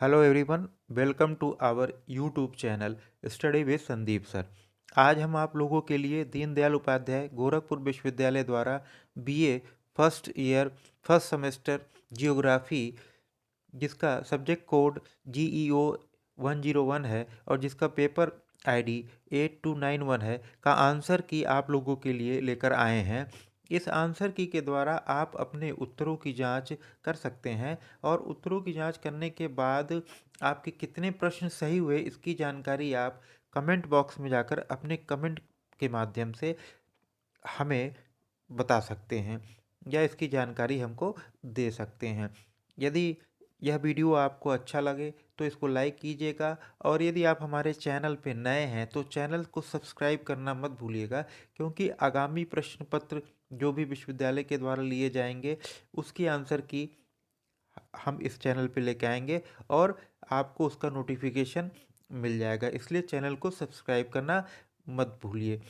Hello everyone, welcome to our YouTube channel study with Sandeep sir. आज हम आप लोगों के लिए दीनदयाल उपाध्याय गोरखपुर विश्वविद्यालय द्वारा BA first year first semester geography, जिसका सब्जेक्ट कोड GEO 101 है और जिसका पेपर आईडी 8291 है, का आंसर की आप लोगों के लिए लेकर आए हैं। इस आंसर की के द्वारा आप अपने उत्तरों की जांच कर सकते हैं और उत्तरों की जांच करने के बाद आपके कितने प्रश्न सही हुए इसकी जानकारी आप कमेंट बॉक्स में जाकर अपने कमेंट के माध्यम से हमें बता सकते हैं या इसकी जानकारी हमको दे सकते हैं। यदि यह वीडियो आपको अच्छा लगे तो इसको लाइक कीजिएगा और यदि आप हमारे चैनल पे नए हैं तो चैनल को सब्सक्राइब करना मत भूलिएगा, क्योंकि आगामी प्रश्न पत्र जो भी विश्वविद्यालय के द्वारा लिए जाएंगे उसकी आंसर की हम इस चैनल पे लेके आएंगे और आपको उसका नोटिफिकेशन मिल जाएगा, इसलिए चैनल को सब्सक्राइब करना मत भूलिए।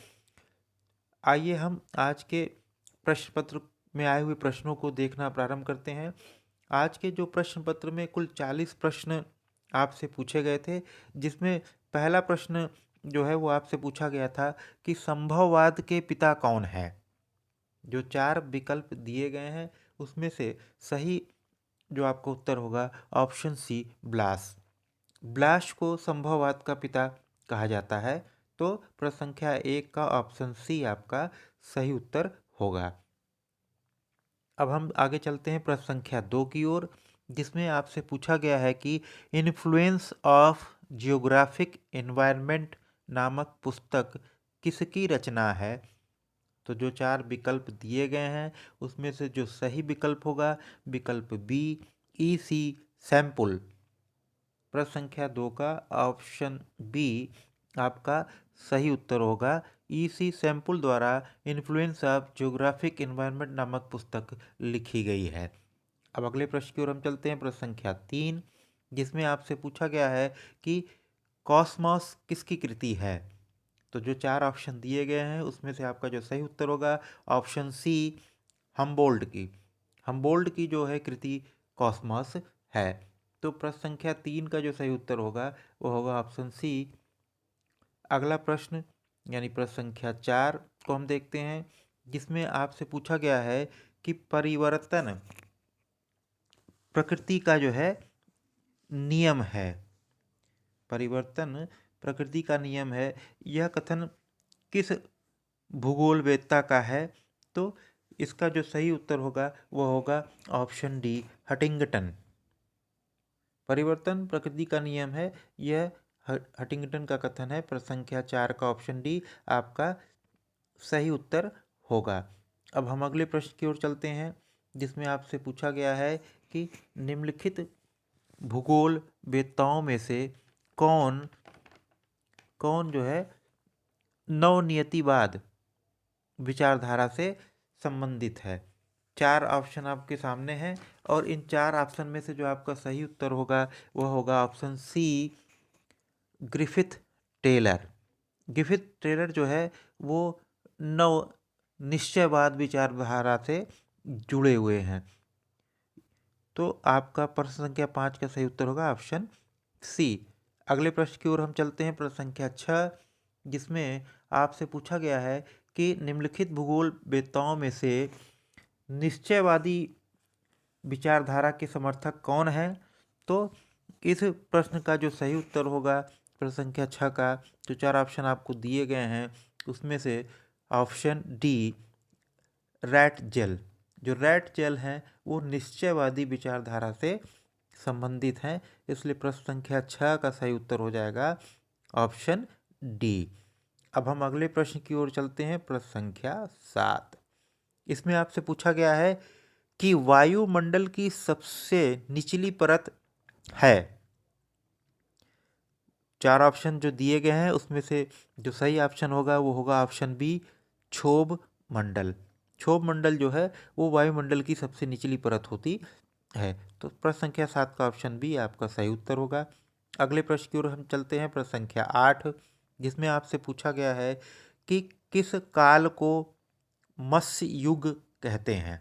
आइए हम आज के प्रश्न पत्र में आए हुए प्रश्नों को देखना प्रारंभ करते हैं। आज के जो प्रश्न पत्र में कुल 40 प्रश्न आपसे पूछे गए थे, जिसमें पहला प्रश्न जो है वो आपसे पूछा गया था कि संभववाद के पिता कौन है। जो 4 विकल्प दिए गए हैं उसमें से सही जो आपका उत्तर होगा ऑप्शन सी, ब्लास। ब्लाश को संभववाद का पिता कहा जाता है, तो प्रश्न संख्या 1 का ऑप्शन सी आपका सही उत्तर होगा। अब हम आगे चलते हैं प्रश्न संख्या 2 की ओर, जिसमें आपसे पूछा गया है कि इन्फ्लुएंस ऑफ जियोग्राफिक एनवायरनमेंट नामक पुस्तक किसकी रचना है। तो जो 4 विकल्प दिए गए हैं उसमें से जो सही विकल्प होगा विकल्प बी, EC सैम्पुल। प्रश्न संख्या 2 का ऑप्शन बी आपका सही उत्तर होगा। EC सैम्पुल द्वारा इन्फ्लुएंस ऑफ ज्योग्राफिक एनवायरनमेंट नामक पुस्तक लिखी गई है। अब अगले प्रश्न की ओर हम चलते हैं, प्रश्न संख्या 3, जिसमें आपसे पूछा गया है कि कॉस्मॉस किसकी कृति है। तो जो 4 ऑप्शन दिए गए हैं उसमें से आपका जो सही उत्तर होगा ऑप्शन सी, हमबोल्ड की। हमबोल्ड की जो है कृति कॉस्मॉस है। तो प्रश्न संख्या 3 का जो सही उत्तर होगा वो होगा ऑप्शन सी। अगला प्रश्न यानी प्रश्न संख्या 4 को हम देखते हैं, जिसमें आपसे पूछा गया है कि परिवर्तन प्रकृति का जो है नियम है। परिवर्तन प्रकृति का नियम है, यह कथन किस भूगोलवेत्ता का है। तो इसका जो सही उत्तर होगा वह होगा ऑप्शन डी, हटिंगटन। परिवर्तन प्रकृति का नियम है, यह हटिंगटन का कथन है। प्रश्न संख्या 4 का ऑप्शन डी आपका सही उत्तर होगा। अब हम अगले प्रश्न की ओर चलते हैं, जिसमें आपसे पूछा गया है कि निम्नलिखित भूगोल वेत्ताओं में से कौन कौन जो है नवनियतिवाद विचारधारा से संबंधित है। 4 ऑप्शन आपके सामने हैं और इन 4 ऑप्शन में से जो आपका सही उत्तर होगा वह होगा option C, Griffith Taylor. Griffith Taylor जो है वो नव निश्चयवाद विचारधारा से जुड़े हुए हैं। तो आपका प्रश्न संख्या 5 का सही उत्तर होगा ऑप्शन सी। अगले प्रश्न की ओर हम चलते हैं, प्रश्न संख्या 6, जिसमें आपसे पूछा गया है कि निम्नलिखित भूगोल वेत्ताओं में से निश्चयवादी विचारधारा के समर्थक कौन है। तो इस प्रश्न का जो सही उत्तर होगा प्रश्न संख्या 6 का, जो 4 ऑप्शन आपको दिए गए हैं उसमें से ऑप्शन डी, रैट जेल। जो रैट जेल हैं वो निश्चयवादी विचारधारा से संबंधित हैं, इसलिए प्रश्न संख्या 6 का सही उत्तर हो जाएगा ऑप्शन डी। अब हम अगले प्रश्न की ओर चलते हैं, प्रश्न संख्या 7। इसमें आपसे पूछा गया है कि वायुमंडल की सबसे निचली परत है। 4 ऑप्शन जो दिए गए हैं उसमें से जो सही ऑप्शन होगा वो होगा ऑप्शन बी, क्षोभ मंडल। क्षोभ मंडल जो है वो वायुमंडल की सबसे निचली परत होती है। तो प्रश्न संख्या 7 का ऑप्शन बी आपका सही उत्तर होगा। अगले प्रश्न की ओर हम चलते हैं, प्रश्न संख्या 8, जिसमें आपसे पूछा गया है कि किस काल को मत्स्य युग कहते हैं।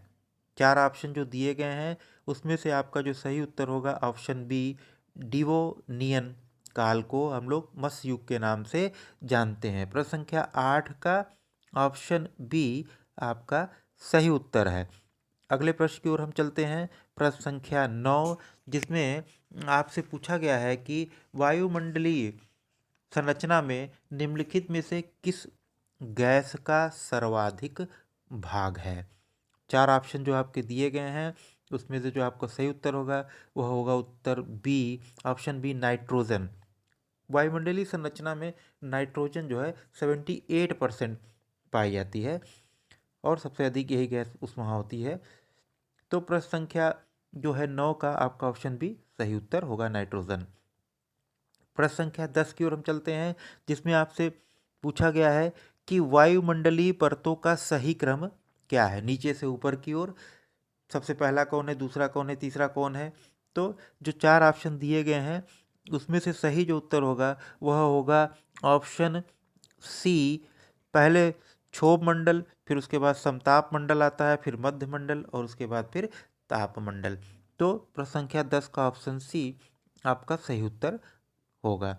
4 ऑप्शन जो दिए गए हैं उसमें से आपका जो सही उत्तर होगा ऑप्शन बी, डिवोनियन काल को हम लोग मत्स्य युग के नाम से जानते हैं। प्रश्न संख्या 8 का ऑप्शन बी आपका सही उत्तर है। अगले प्रश्न की ओर हम चलते हैं। प्रश्न संख्या 9, जिसमें आपसे पूछा गया है कि वायुमंडलीय संरचना में निम्नलिखित में से किस गैस का सर्वाधिक भाग है। 4 ऑप्शन जो आपके दिए गए हैं उसमें से जो आपका सही उत्तर होगा वह होगा उत्तर बी, ऑप्शन बी, नाइट्रोजन। वायुमंडलीय संरचना में नाइट्रोजन जो है 78% पाई जाती है और सबसे अधिक यही गैस उसमें होती है। तो प्रश्न संख्या जो है 9 का आपका ऑप्शन बी सही उत्तर होगा, नाइट्रोजन। प्रश्न संख्या 10 की ओर हम चलते हैं, जिसमें आपसे पूछा गया है कि वायुमंडलीय परतों का सही क्रम क्या है, नीचे से ऊपर की ओर। सबसे पहला कौन है, दूसरा कौन है, तीसरा कौन है। तो जो 4 ऑप्शन दिए गए हैं उसमें से सही जो उत्तर होगा वह होगा ऑप्शन सी। पहले क्षोभ मंडल, फिर उसके बाद समताप मंडल आता है, फिर मध्य मंडल और उसके बाद फिर ताप मंडल। तो प्रश्न संख्या 10 का ऑप्शन सी आपका सही उत्तर होगा।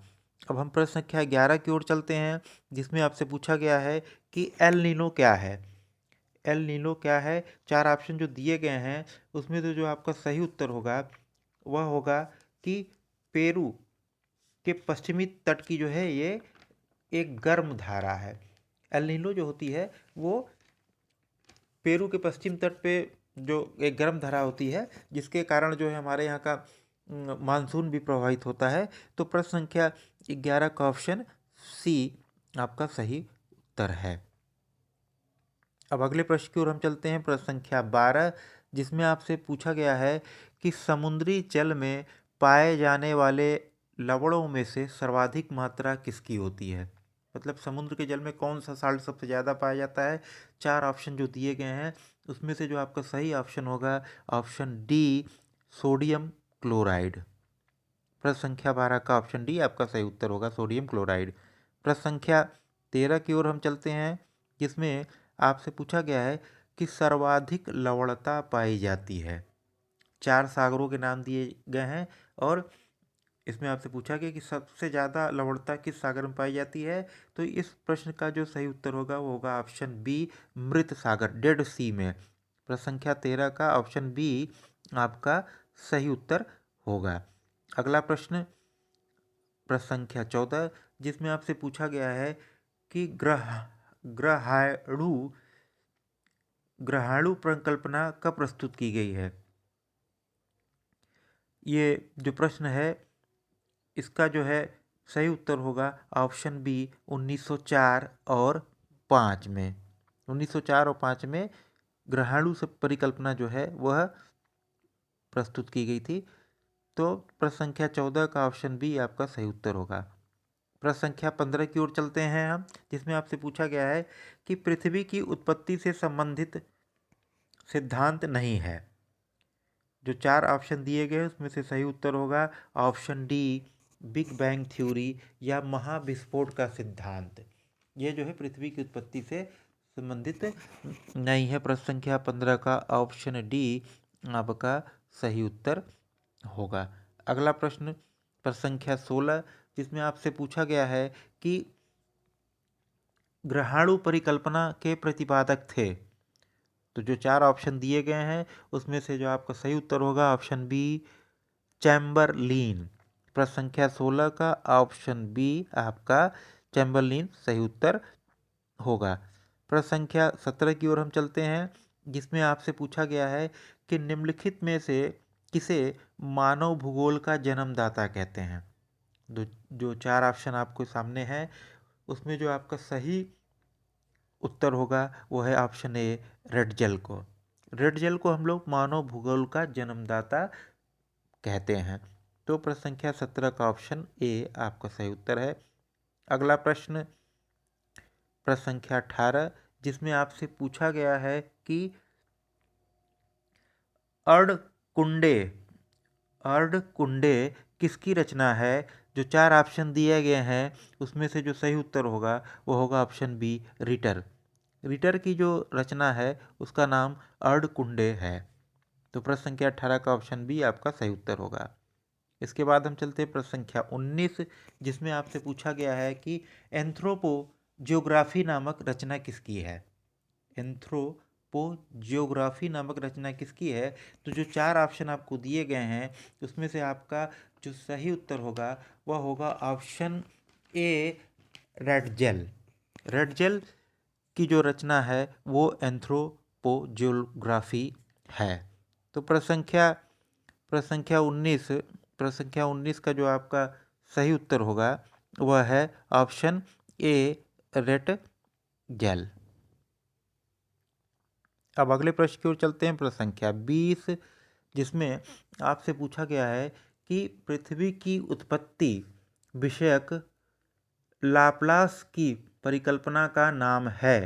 अब हम प्रश्न संख्या 11 की ओर चलते हैं, जिसमें आपसे पूछा गया है कि एल नीनो क्या है। एल नीनो क्या है, 4 ऑप्शन जो दिए गए हैं उसमें तो जो आपका सही उत्तर होगा वह होगा कि पेरू के पश्चिमी तट की जो है ये एक गर्म धारा है। एल नीनो जो होती है वो पेरू के पश्चिम तट पे जो एक गर्म धारा होती है, जिसके कारण जो है हमारे यहाँ का मानसून भी प्रभावित होता है। तो प्रश्न संख्या 11 का ऑप्शन सी आपका सही उत्तर है। अब अगले प्रश्न की ओर हम चलते हैं। प्रश्न संख्या 12, जिसमें आपसे पूछा गया है कि समुद्री जल में पाए जाने वाले लवणों में से सर्वाधिक मात्रा किसकी होती है। मतलब समुद्र के जल में कौन सा साल्ट सबसे ज़्यादा पाया जाता है। 4 ऑप्शन जो दिए गए हैं उसमें से जो आपका सही ऑप्शन होगा ऑप्शन डी, सोडियम क्लोराइड। प्रश्न संख्या 12 का ऑप्शन डी आपका सही उत्तर होगा, सोडियम क्लोराइड। प्रश्न संख्या 13 की ओर हम चलते हैं, जिसमें आपसे पूछा गया है कि सर्वाधिक लवणता पाई जाती है। 4 सागरों के नाम दिए गए हैं और इसमें आपसे पूछा गया कि सबसे ज़्यादा लवणता किस सागर में पाई जाती है। तो इस प्रश्न का जो सही उत्तर होगा वो होगा ऑप्शन बी, मृत सागर, डेड सी में। प्रश्न संख्या 13 का ऑप्शन बी आपका सही उत्तर होगा। अगला प्रश्न, प्रश्न संख्या 14, जिसमें आपसे पूछा गया है कि ग्रहाणु ग्रहाणु परिकल्पना कब प्रस्तुत की गई है। ये जो प्रश्न है इसका जो है सही उत्तर होगा ऑप्शन बी, 1904 और 5 में। 1904 और 5 में ग्रहाणु से परिकल्पना जो है वह प्रस्तुत की गई थी। तो प्रश्न संख्या 14 का ऑप्शन बी आपका सही उत्तर होगा। प्रश्न संख्या 15 की ओर चलते हैं हम, जिसमें आपसे पूछा गया है कि पृथ्वी की उत्पत्ति से संबंधित सिद्धांत नहीं है। जो 4 ऑप्शन दिए गए उसमें से सही उत्तर होगा option D, big bang theory या महाविस्फोट का सिद्धांत। ये जो है पृथ्वी की उत्पत्ति से संबंधित नहीं है। प्रश्न संख्या 15 का ऑप्शन डी आपका सही उत्तर होगा। अगला प्रश्न, प्रश्न संख्या 16, जिसमें आपसे पूछा गया है कि ग्रहाणु परिकल्पना के प्रतिपादक थे। तो जो 4 ऑप्शन दिए गए हैं उसमें से जो आपका सही उत्तर होगा ऑप्शन बी, चैम्बरलिन। प्रश्न संख्या 16 का ऑप्शन बी आपका चैम्बरलिन सही उत्तर होगा। प्रश्न संख्या 17 की ओर हम चलते हैं, जिसमें आपसे पूछा गया है कि निम्नलिखित में से किसे मानव भूगोल का जन्मदाता कहते हैं। जो 4 ऑप्शन आपको सामने हैं उसमें जो आपका सही उत्तर होगा वो है ऑप्शन ए, रेड जेल को। रेड जेल को हम लोग मानव भूगोल का जन्मदाता कहते हैं। तो प्रश्न संख्या 17 का ऑप्शन ए आपका सही उत्तर है। अगला प्रश्न, प्रश्न संख्या 18, जिसमें आपसे पूछा गया है कि अर्धकुंडे अर्धकुंडे किसकी रचना है। जो 4 ऑप्शन दिए गए हैं उसमें से जो सही उत्तर होगा वो होगा ऑप्शन बी, रिटर। रिटर की जो रचना है उसका नाम अर्धकुंडे है। तो प्रश्न संख्या 18 का ऑप्शन बी आपका सही उत्तर होगा। इसके बाद हम चलते हैं प्रश्न संख्या 19, जिसमें आपसे पूछा गया है कि एंथ्रोपो जियोग्राफी नामक रचना किसकी है। एंथ्रोपो जियोग्राफी नामक रचना किसकी है। तो जो 4 ऑप्शन आपको दिए गए हैं उसमें से आपका जो सही उत्तर होगा वह होगा ऑप्शन ए, रेडजेल। रेडजेल की जो रचना है वो एंथ्रोपो जियोग्राफी है। तो प्रसंख्या 19 का जो आपका सही उत्तर होगा वह है ऑप्शन ए, रेट जेल। अब अगले प्रश्न की ओर चलते हैं, प्रसंख्या 20, जिसमें आपसे पूछा गया है कि पृथ्वी की उत्पत्ति विषयक लाप्लास की परिकल्पना का नाम है।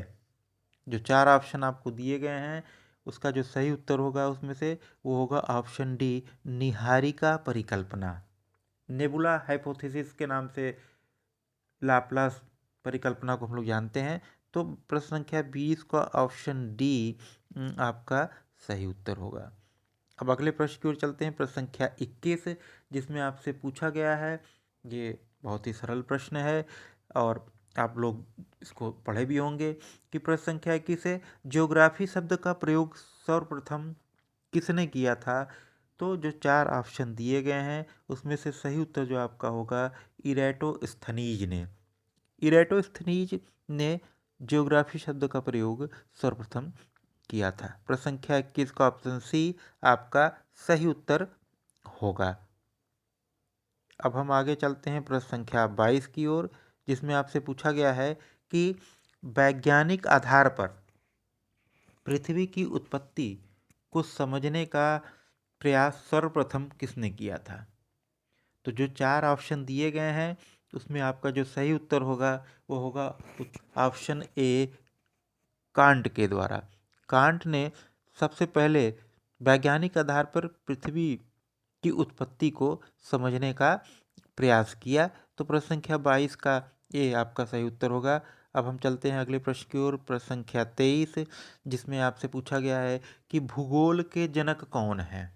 जो 4 ऑप्शन आपको दिए गए हैं उसका जो सही उत्तर होगा उसमें से वो होगा ऑप्शन डी, निहारिका परिकल्पना। नेबुला हाइपोथेसिस के नाम से लाप्लास परिकल्पना को हम लोग जानते हैं। तो प्रश्न संख्या 20 का ऑप्शन डी आपका सही उत्तर होगा। अब अगले प्रश्न की ओर चलते हैं, प्रश्न संख्या 21, जिसमें आपसे पूछा गया है, ये बहुत ही सरल प्रश्न है और आप लोग इसको पढ़े भी होंगे कि प्रश्न संख्या 21 है, ज्योग्राफी शब्द का प्रयोग सर्वप्रथम किसने किया था। तो जो 4 ऑप्शन दिए गए हैं उसमें से सही उत्तर जो आपका होगा इरेटोस्थनीज ने। इरेटोस्थनीज ने ज्योग्राफी शब्द का प्रयोग सर्वप्रथम किया था। प्रश्न संख्या 21 का ऑप्शन सी आपका सही उत्तर होगा। अब हम आगे चलते हैं प्रश्न संख्या 22 की ओर, जिसमें आपसे पूछा गया है कि वैज्ञानिक आधार पर पृथ्वी की उत्पत्ति को समझने का प्रयास सर्वप्रथम किसने किया था। तो जो 4 ऑप्शन दिए गए हैं उसमें आपका जो सही उत्तर होगा वो होगा ऑप्शन ए, कांट के द्वारा। कांट ने सबसे पहले वैज्ञानिक आधार पर पृथ्वी की उत्पत्ति को समझने का प्रयास किया। तो प्रश्न संख्या 22 का ये आपका सही उत्तर होगा। अब हम चलते हैं अगले प्रश्न की ओर, प्रश्न संख्या 23, जिसमें आपसे पूछा गया है कि भूगोल के जनक कौन हैं।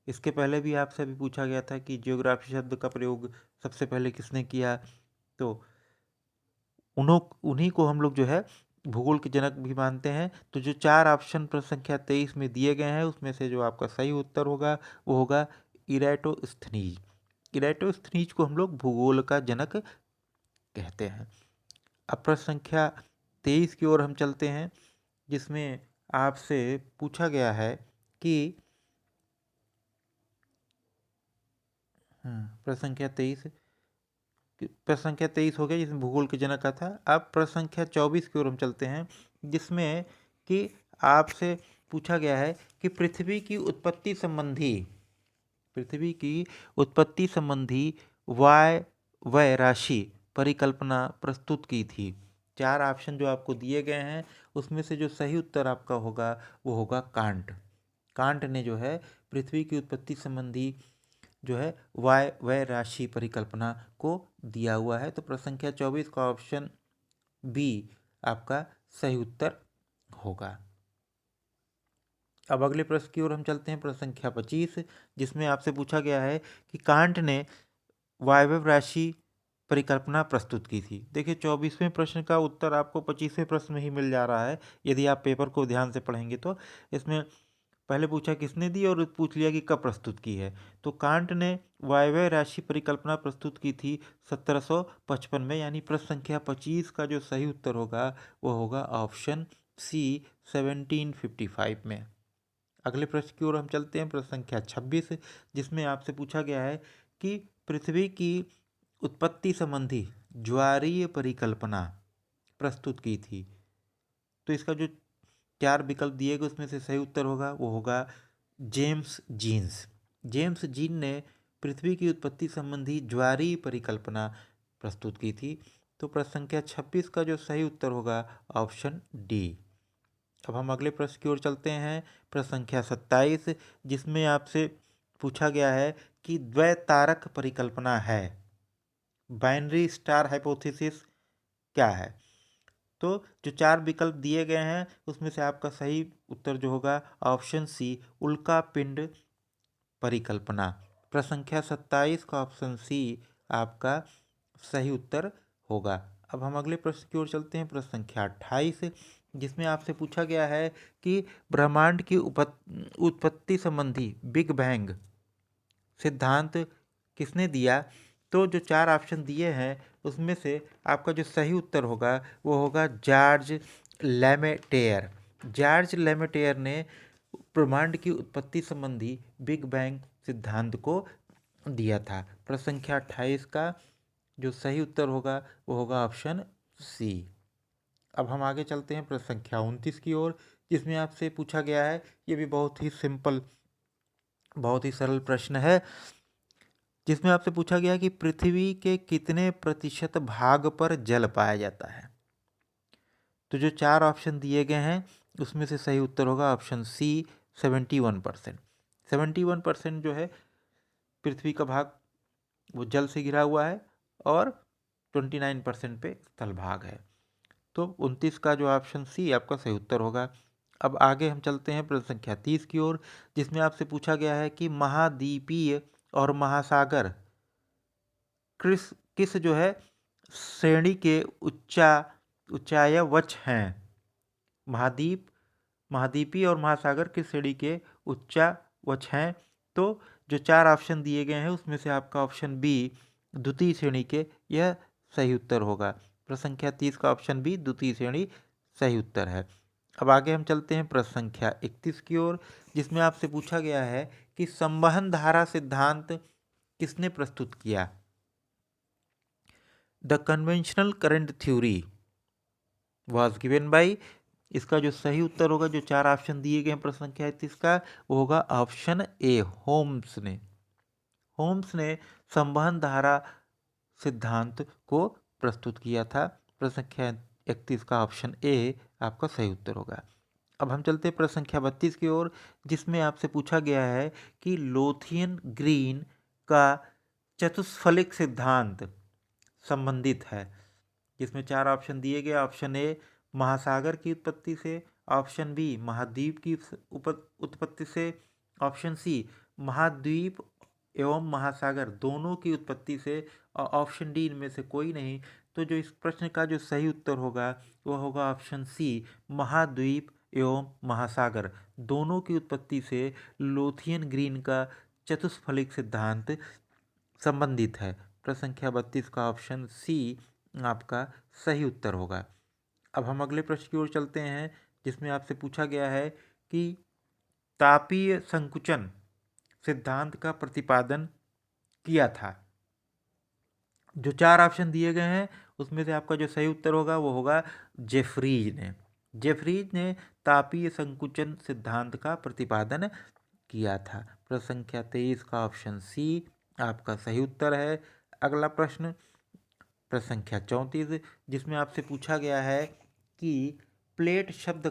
इसके पहले भी आपसे भी पूछा गया था कि जियोग्राफी शब्द का प्रयोग सबसे पहले किसने किया। तो उन्हीं को हम लोग जो है भूगोल के जनक भी मानते हैं। तो जो 4 ऑप्शन प्रश्न संख्या 23 में दिए गए हैं उसमें से जो आपका सही उत्तर होगा वो होगा इरेटोस्थनीज। इरेटोस्थनीज को हम लोग भूगोल का जनक कहते हैं। अब प्रश्न संख्या 23 की ओर हम चलते हैं, जिसमें आपसे पूछा गया है कि प्रश्न संख्या 23 हो गया जिसमें भूगोल के जनक का था। अब प्रश्न संख्या 24 की ओर हम चलते हैं, जिसमें कि आपसे पूछा गया है कि पृथ्वी की उत्पत्ति संबंधी वायव्य राशि परिकल्पना प्रस्तुत की थी। 4 ऑप्शन जो आपको दिए गए हैं उसमें से जो सही उत्तर आपका होगा वो होगा कांट। कांट ने जो है पृथ्वी की उत्पत्ति संबंधी जो है वायव्य राशि परिकल्पना को दिया हुआ है। तो प्रश्न संख्या 24 का ऑप्शन बी आपका सही उत्तर होगा। अब अगले प्रश्न की ओर हम चलते हैं, प्रश्न संख्या 25, जिसमें आपसे पूछा गया है कि कांट ने वायव्य राशि परिकल्पना प्रस्तुत की थी। देखिए 24वें प्रश्न का उत्तर आपको 25वें प्रश्न में ही मिल जा रहा है यदि आप पेपर को ध्यान से पढ़ेंगे तो। इसमें पहले पूछा किसने दी और पूछ लिया कि कब प्रस्तुत की है। तो कांट ने वायव्य राशि परिकल्पना प्रस्तुत की थी 1755 में, यानी प्रश्न संख्या 25 का जो सही उत्तर होगा वो होगा ऑप्शन सी, 1755 में। अगले प्रश्न की ओर हम चलते हैं, प्रश्न संख्या 26, जिसमें आपसे पूछा गया है कि पृथ्वी की उत्पत्ति संबंधी ज्वारीय परिकल्पना प्रस्तुत की थी। तो इसका जो 4 विकल्प दिए गए उसमें से सही उत्तर होगा वो होगा जेम्स जीन्स। जेम्स जीन ने पृथ्वी की उत्पत्ति संबंधी ज्वारीय परिकल्पना प्रस्तुत की थी। तो प्रश्न संख्या 26 का जो सही उत्तर होगा ऑप्शन डी। अब हम अगले प्रश्न की ओर चलते हैं, प्रश्न संख्या 27, जिसमें आपसे पूछा गया है कि द्वैतारक परिकल्पना है, बाइनरी स्टार हाइपोथेसिस क्या है। तो जो 4 विकल्प दिए गए हैं उसमें से आपका सही उत्तर जो होगा ऑप्शन सी, उल्का पिंड परिकल्पना। प्रश्न संख्या 27 का ऑप्शन सी आपका सही उत्तर होगा। अब हम अगले प्रश्न की ओर चलते हैं, प्रश्न संख्या 28, जिसमें आपसे पूछा गया है कि ब्रह्मांड की उत्पत्ति संबंधी बिग बैंग सिद्धांत किसने दिया। तो जो चार ऑप्शन दिए हैं उसमें से आपका जो सही उत्तर होगा वो होगा जॉर्ज लेमेटेयर। जॉर्ज लेमेटेयर ने ब्रह्मांड की उत्पत्ति संबंधी बिग बैंग सिद्धांत को दिया था। प्रश्न संख्या 28 का जो सही उत्तर होगा वो होगा ऑप्शन सी। अब हम आगे चलते हैं प्रश्न संख्या 29 की ओर, जिसमें आपसे पूछा गया है, ये भी बहुत ही सिंपल, बहुत ही सरल प्रश्न है, जिसमें आपसे पूछा गया कि पृथ्वी के कितने प्रतिशत भाग पर जल पाया जाता है। तो जो चार ऑप्शन दिए गए हैं उसमें से सही उत्तर होगा ऑप्शन सी 71%। 71% जो है पृथ्वी का भाग वो जल से घिरा हुआ है और 29% पे स्थल भाग है। तो 29 का जो ऑप्शन सी आपका सही उत्तर होगा। अब आगे हम चलते हैं प्रश्न संख्या 30 की ओर, जिसमें आपसे पूछा गया है कि महाद्वीपीय और महासागर किस किस जो है श्रेणी के उच्चायवच हैं। महाद्वीपीय और महासागर किस श्रेणी के उच्चावच हैं। तो जो चार ऑप्शन दिए गए हैं उसमें से आपका ऑप्शन बी द्वितीय श्रेणी के, यह सही उत्तर होगा। प्रश्न संख्या 30 का ऑप्शन बी द्वितीय श्रेणी सही उत्तर है। अब आगे हम चलते हैं प्रश्न संख्या 31 की ओर, जिसमें आपसे पूछा गया है कि संवहन धारा सिद्धांत किसने प्रस्तुत किया। The conventional current theory was given by, इसका जो सही उत्तर होगा, जो चार ऑप्शन दिए गए हैं प्रश्न संख्या 31 का, वो होगा ऑप्शन ए होम्स ने। होम्स ने संवहन धारा सिद्धांत को प्रस्तुत किया था। प्रश्न संख्या 31 का ऑप्शन ए आपका सही उत्तर होगा। अब हम चलते हैं प्रश्न संख्या 32 की ओर, जिसमें आपसे पूछा गया है कि लोथियन ग्रीन का चतुष्फलिक सिद्धांत संबंधित है। जिसमें चार ऑप्शन दिए गए, ऑप्शन ए महासागर की उत्पत्ति से, ऑप्शन बी महाद्वीप की उत्पत्ति से, ऑप्शन सी महाद्वीप एवं महासागर दोनों की उत्पत्ति से, और ऑप्शन डी इनमें से कोई नहीं। तो जो इस प्रश्न का जो सही उत्तर होगा वह होगा ऑप्शन सी महाद्वीप एवं महासागर दोनों की उत्पत्ति से लोथियन ग्रीन का चतुष्फलिक सिद्धांत संबंधित है। प्रश्न संख्या 32 का ऑप्शन सी आपका सही उत्तर होगा। अब हम अगले प्रश्न की ओर चलते हैं, जिसमें आपसे पूछा गया है कि तापीय संकुचन सिद्धांत का प्रतिपादन किया था। जो चार ऑप्शन दिए गए हैं उसमें से आपका जो सही उत्तर होगा वो होगा जेफ्रीज ने। जेफ्रीज ने तापीय संकुचन सिद्धांत का प्रतिपादन किया था। प्रश्न संख्या 23 का ऑप्शन सी आपका सही उत्तर है। अगला प्रश्न प्रश्न संख्या 34, जिसमें आपसे पूछा गया है कि प्लेट शब्द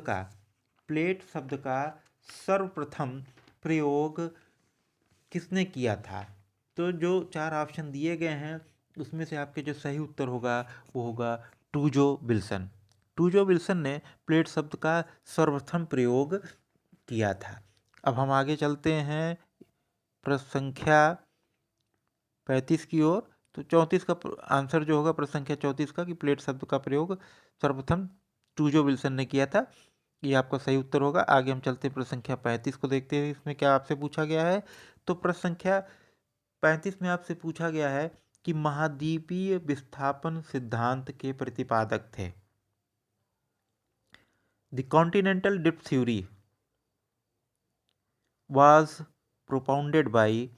का सर्वप्रथम प्रयोग किसने किया था। तो जो चार ऑप्शन दिए गए हैं उसमें से आपके जो सही उत्तर होगा वो होगा टूजो विल्सन। टूजो विल्सन ने प्लेट शब्द का सर्वप्रथम प्रयोग किया था। अब हम आगे चलते हैं प्रश्न संख्या 35 की ओर। तो 34 का आंसर जो होगा प्रश्न संख्या 34 का, कि प्लेट शब्द का प्रयोग सर्वप्रथम टूजो विल्सन ने किया था, ये आपका सही उत्तर होगा। आगे हम चलते हैं प्रश्न संख्या 35 को देखते हैं इसमें क्या आपसे पूछा गया है। तो प्रश्न संख्या 35 में आपसे पूछा गया है कि महाद्वीपीय विस्थापन सिद्धांत के प्रतिपादक थे। The continental drift theory was propounded by,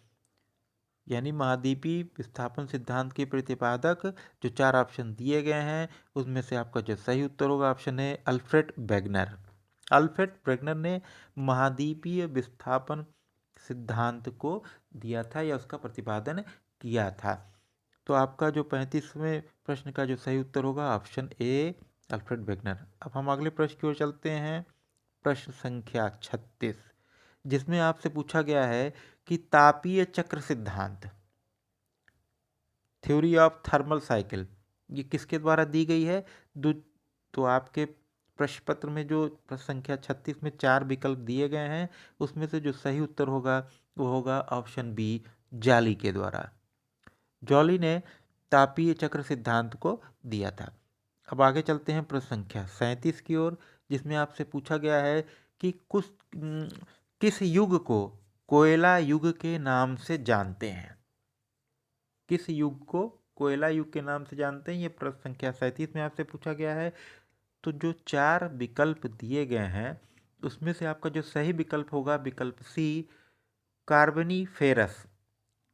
यानी महाद्वीपीय विस्थापन सिद्धांत के प्रतिपादक जो चार ऑप्शन दिए गए हैं उसमें से आपका जो सही उत्तर होगा ऑप्शन है अल्फ्रेड वेगनर। अल्फ्रेड वेगनर ने महाद्वीपीय विस्थापन सिद्धांत को दिया था या उसका प्रतिपादन किया था। तो आपका जो 35वें प्रश्न का जो सही उत्तर होगा ऑप्शन ए अल्फ्रेड वेगनर। अब हम अगले प्रश्न की ओर चलते हैं, प्रश्न संख्या 36, जिसमें आपसे पूछा गया है कि तापीय चक्र सिद्धांत थ्योरी ऑफ थर्मल साइकिल ये किसके द्वारा दी गई है। तो आपके प्रश्न पत्र में जो प्रश्न संख्या 36 में चार विकल्प दिए गए हैं उसमें से जो सही उत्तर होगा वो होगा ऑप्शन बी जॉली के द्वारा। जॉली ने तापीय चक्र सिद्धांत को दिया था। अब आगे चलते हैं प्रश्न संख्या 37 की ओर, जिसमें आपसे पूछा गया है कि किस युग को कोयला युग के नाम से जानते हैं। किस युग को कोयला युग के नाम से जानते हैं, ये प्रश्न संख्या 37 में आपसे पूछा गया है। तो जो 4 विकल्प दिए गए हैं उसमें से आपका जो सही विकल्प होगा विकल्प सी कार्बनीफेरस।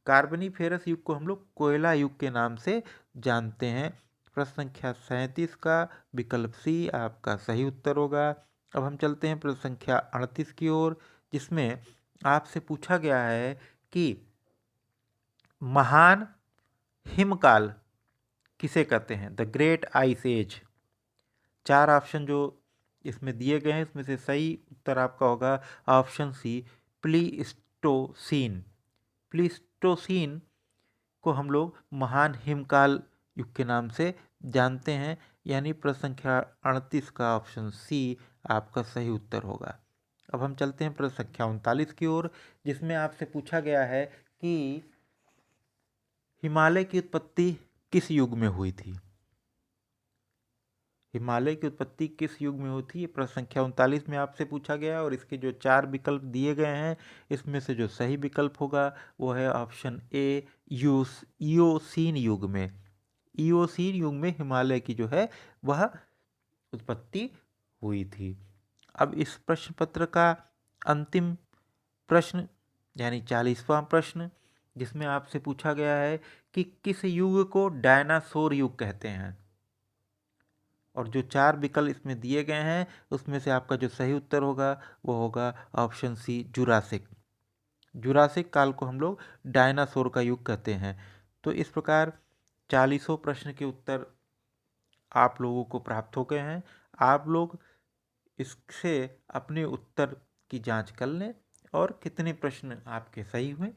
कार्बनीफेरस युग को हम लोग कोयला युग के नाम से जानते हैं। प्रश्न संख्या 37 का विकल्प सी आपका सही उत्तर होगा। अब हम चलते हैं प्रश्न संख्या 38 की ओर, जिसमें आपसे पूछा गया है कि महान हिमकाल किसे कहते हैं, the great ice age. 4 option जो इसमें दिए गए हैं इसमें से सही उत्तर आपका होगा ऑप्शन सी प्लीस्टोसीन। प्लीस्टोसीन को हम लोग महान हिमकाल युग के नाम से जानते हैं, यानी प्रश्न संख्या 38 का ऑप्शन सी आपका सही उत्तर होगा। अब हम चलते हैं प्रश्न संख्या 39 की ओर, जिसमें आपसे पूछा गया है कि हिमालय की उत्पत्ति किस युग में हुई थी। हिमालय की उत्पत्ति किस युग में हुई थी, ये प्रश्न संख्या 39 में आपसे पूछा गया है। और इसके जो 4 विकल्प दिए गए हैं इसमें से जो सही विकल्प होगा वो है ऑप्शन ए इयोसीन युग में। इयोसीन युग में हिमालय की जो है वह उत्पत्ति हुई थी। अब इस प्रश्न पत्र का अंतिम प्रश्न यानी 40वां प्रश्न, जिसमें आपसे पूछा गया है कि किस युग को डायनासोर युग कहते हैं। और जो 4 विकल्प इसमें दिए गए हैं उसमें से आपका जो सही उत्तर होगा वो होगा ऑप्शन सी जुरासिक। जुरासिक काल को हम लोग डायनासोर का युग कहते हैं। तो इस प्रकार 40 प्रश्न के उत्तर आप लोगों को प्राप्त हो गए हैं। आप लोग इससे अपने उत्तर की जांच कर लें और कितने प्रश्न आपके सही हुए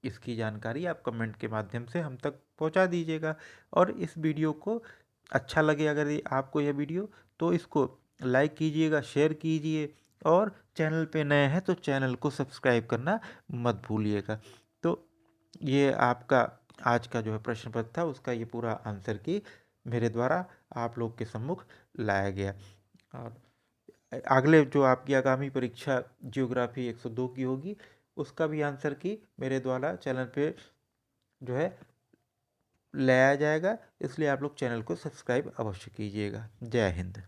इसकी जानकारी आप कमेंट के माध्यम से हम तक पहुंचा दीजिएगा। और इस वीडियो को अच्छा लगे अगर आपको यह वीडियो, तो इसको लाइक कीजिएगा, शेयर कीजिए, और चैनल पे नए हैं तो चैनल को सब्सक्राइब करना मत भूलिएगा। तो ये आपका आज का जो है प्रश्न पत्र था उसका ये पूरा आंसर की मेरे द्वारा आप लोग के सम्मुख लाया गया। और अगले जो आपकी आगामी परीक्षा जियोग्राफी 102 की होगी उसका भी आंसर की मेरे द्वारा चैनल पे जो है लाया जाएगा, इसलिए आप लोग चैनल को सब्सक्राइब अवश्य कीजिएगा। जय हिंद।